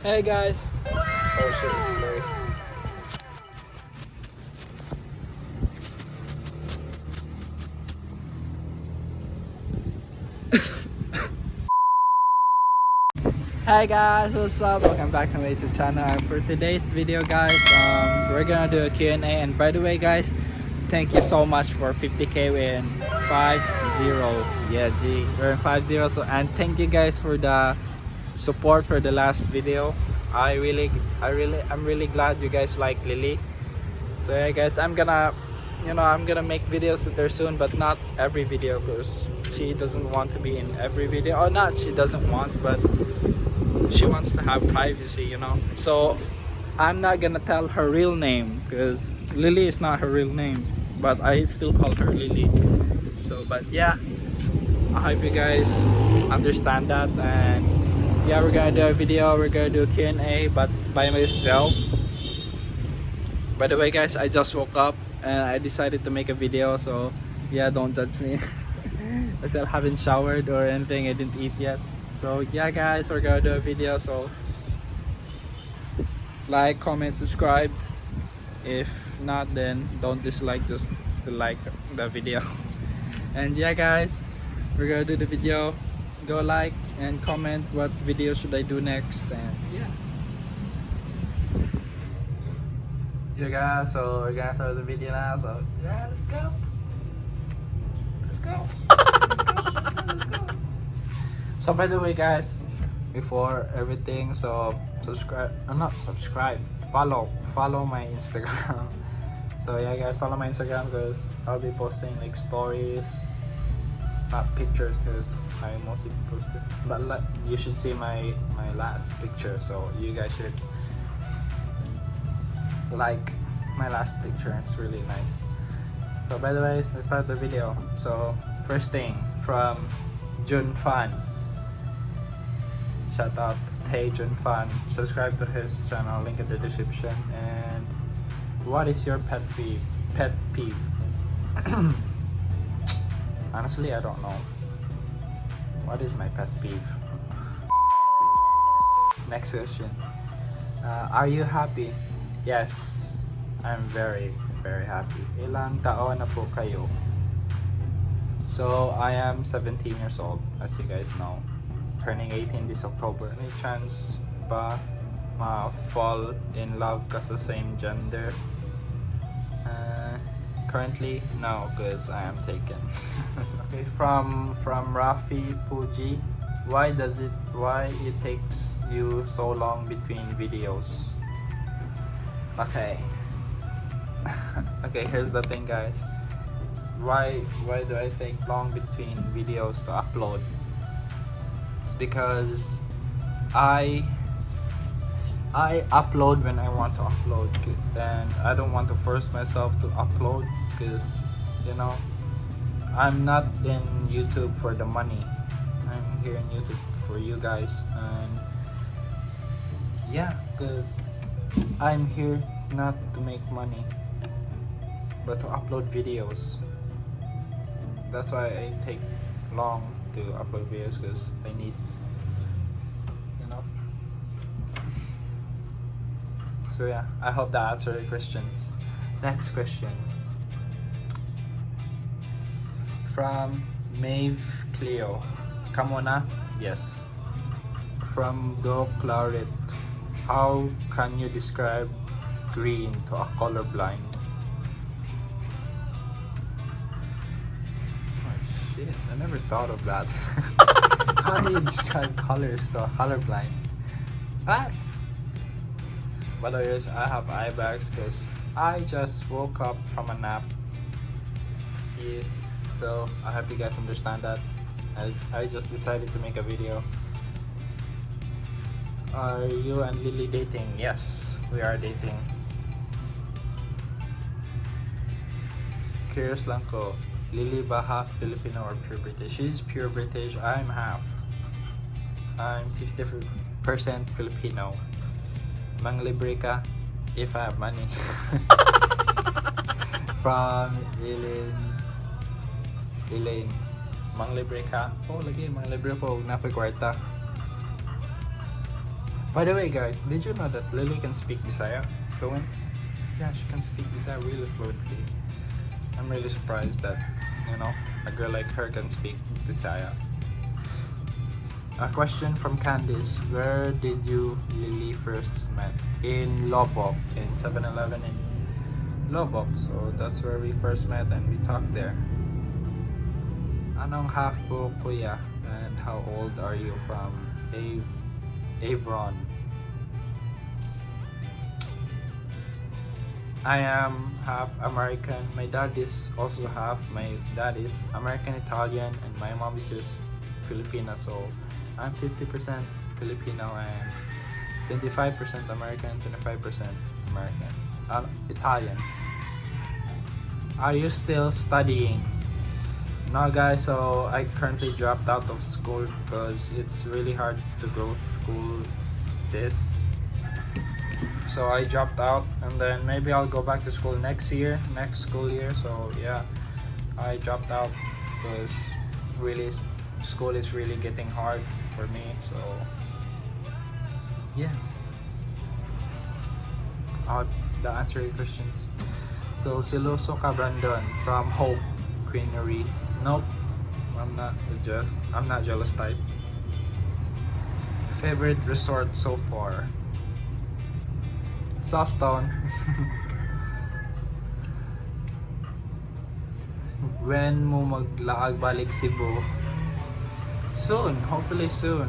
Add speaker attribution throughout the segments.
Speaker 1: Hey guys. Oh shit, it's blurry. Hi guys, what's up? Welcome back to my YouTube channel. And for today's video, guys, we're gonna do a Q&A. And by the way, guys, thank you so much for 50k in 5-0. Yeah, G, we're in 5-0. So, and thank you guys for the support for the last video. I'm really glad you guys like Lily. So yeah, guys, I'm gonna make videos with her soon, but not every video because she doesn't want to be in every video. Or not, she doesn't want, but she wants to have privacy. So I'm not gonna tell her real name because Lily is not her real name, but I still call her Lily. So, but yeah, I hope you guys understand that. And yeah, we're gonna do a video, we're gonna do a Q&A, but by myself. By the way, guys, I just woke up and I decided to make a video, so yeah, don't judge me. I still haven't showered or anything, I didn't eat yet. So yeah, guys, we're gonna do a video, so like, comment, subscribe. If not, then don't dislike, just still like the video. And yeah, guys, we're gonna do the video. Go like and comment what video should I do next. And yeah, guys, so we're gonna start the video now. So yeah, let's go. Let's go. Let's go. So by the way, guys, before everything, so subscribe, not subscribe, follow my Instagram. So yeah, guys, follow my Instagram because I'll be posting like stories, not pictures, because I mostly post it. But you should see my last picture, so you guys should like my last picture. It's really nice. So by the way, let's start the video. So first thing from Jun Fan. Shout out Tay Jun Fan. Subscribe to his channel, link in the description. And what is your pet peeve? Honestly, I don't know. What is my pet peeve? Next question. Are you happy? Yes, I'm very happy. Ilang taon na po kayo? So I am 17 years old, as you guys know. Turning 18 this October. May chance ba ma-fall in love ka sa same gender? Currently, no, because I am taken. Okay, from Rafi Puji. Why it takes you so long between videos? Okay. Okay, here's the thing, guys. Why do I take long between videos to upload? It's because I upload when I want to upload, and I don't want to force myself to upload because I'm not in YouTube for the money. I'm here in YouTube for you guys. And yeah, because I'm here not to make money but to upload videos. That's why I take long to upload videos, because I need So yeah, I hope that answered the questions. Next question from Maeve Cleo. Kamona? Yes. From Go Claret. How can you describe green to a colorblind? Oh shit, I never thought of that. How do you describe colors to a colorblind? What? By the way, I have eye bags because I just woke up from a nap. Yeah, so I hope you guys understand that. I just decided to make a video. Are you and Lily dating? Yes, we are dating. Curious lang ko, Lily ba half Filipino or pure British? She's pure British, I'm half. I'm 50% Filipino. Manglibre ka if I have money. From Elaine. Manglibre ka? Oh, lagi, manglibre po. Huwag na po kwarta. By the way, guys, did you know that Lily can speak Bisaya fluent? Yeah, she can speak Bisaya really fluently. I'm really surprised that, a girl like her can speak Bisaya. A question from Candice. Where did you Lily first met? In Lobok, in 7-Eleven in Lobok. So that's where we first met and we talked there. Anong half po kuya? And how old are you? From Avron. I am half American. My dad is also half. My dad is American Italian and my mom is just Filipina. So I'm 50% Filipino and 25% American, 25% American. Italian. Are you still studying? No, guys, so I currently dropped out of school because it's really hard to go to school this. So I dropped out and then maybe I'll go back to school next school year. So yeah, I dropped out because really school is really getting hard for me. So yeah, the answer your questions. So Siloso ka Brandon from Hope Queenery. Nope, I'm not jealous type. Favorite resort so far? Softstone. When mo maglaag balik Cebu? Soon, hopefully soon.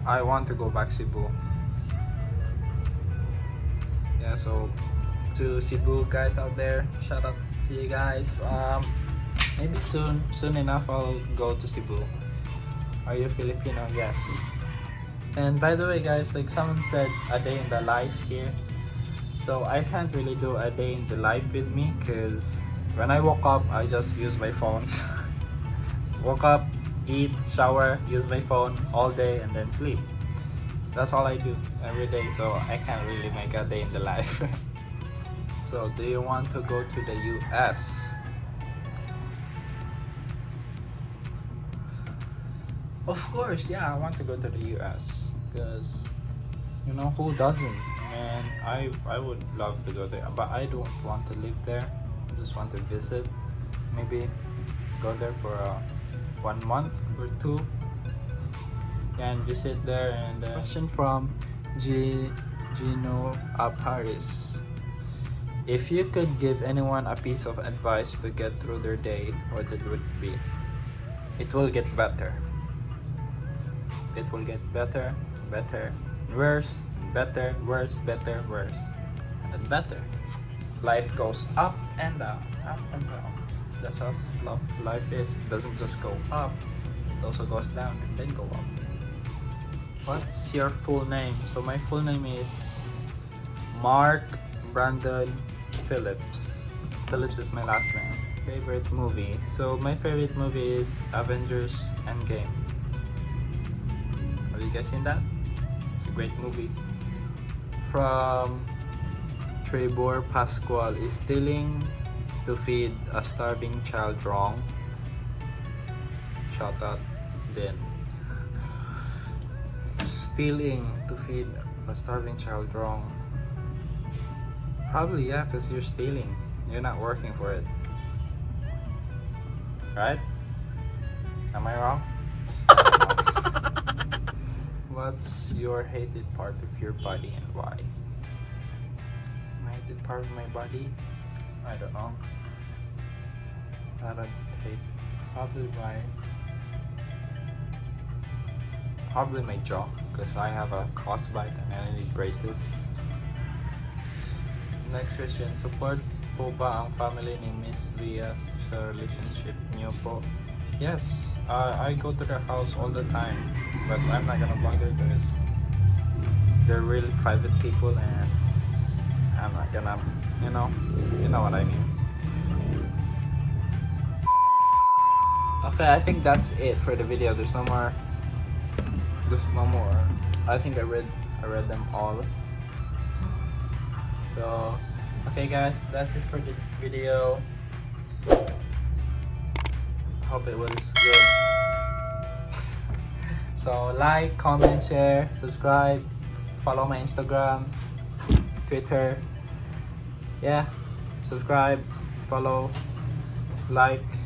Speaker 1: I want to go back Cebu. Yeah, so to Cebu guys out there, shout out to you guys. Maybe soon enough I'll go to Cebu. Are you Filipino? Yes. And by the way guys, like someone said a day in the life here. So I can't really do a day in the life with me because when I woke up I just use my phone. Woke up, eat, shower, use my phone all day and then sleep. That's all I do every day, so I can't really make a day in the life. So do you want to go to the US? Of course, yeah, I want to go to the US because who doesn't? And I would love to go there, but I don't want to live there. I just want to visit, maybe go there for 1 month or 2 and visit there. And question from Gino Paris. If you could give anyone a piece of advice to get through their day, what it would be? It will get better. It will get better, worse, better, worse, better, worse, and better. Life goes up and down, up and down. That's how life is. It doesn't just go up, it also goes down and then go up. What's your full name? So my full name is Mark Brandon Phillips. Phillips is my last name. Favorite movie? So my favorite movie is Avengers Endgame. Have you guys seen that? It's a great movie. From Trebor Pascual, is stealing to feed a starving child wrong? Shout out then. Stealing to feed a starving child wrong? Probably yeah, because you're stealing. You're not working for it. Right? Am I wrong? What's your hated part of your body and why? My hated part of my body? I don't know. I don't hate. Probably my jaw, because I have a crossbite and I need braces. Next question. Support po ba ang family ni Miss Vias sa relationship niyo po? Yes, I go to their house all the time, but I'm not gonna bother because they're really private people and I'm not gonna, you know what I mean. Okay, I think that's it for the video. There's no more. I think I read them all. So okay guys, that's it for the video. Hope it was good. So like, comment, share, subscribe, follow my Instagram, Twitter. Yeah, subscribe, follow, like.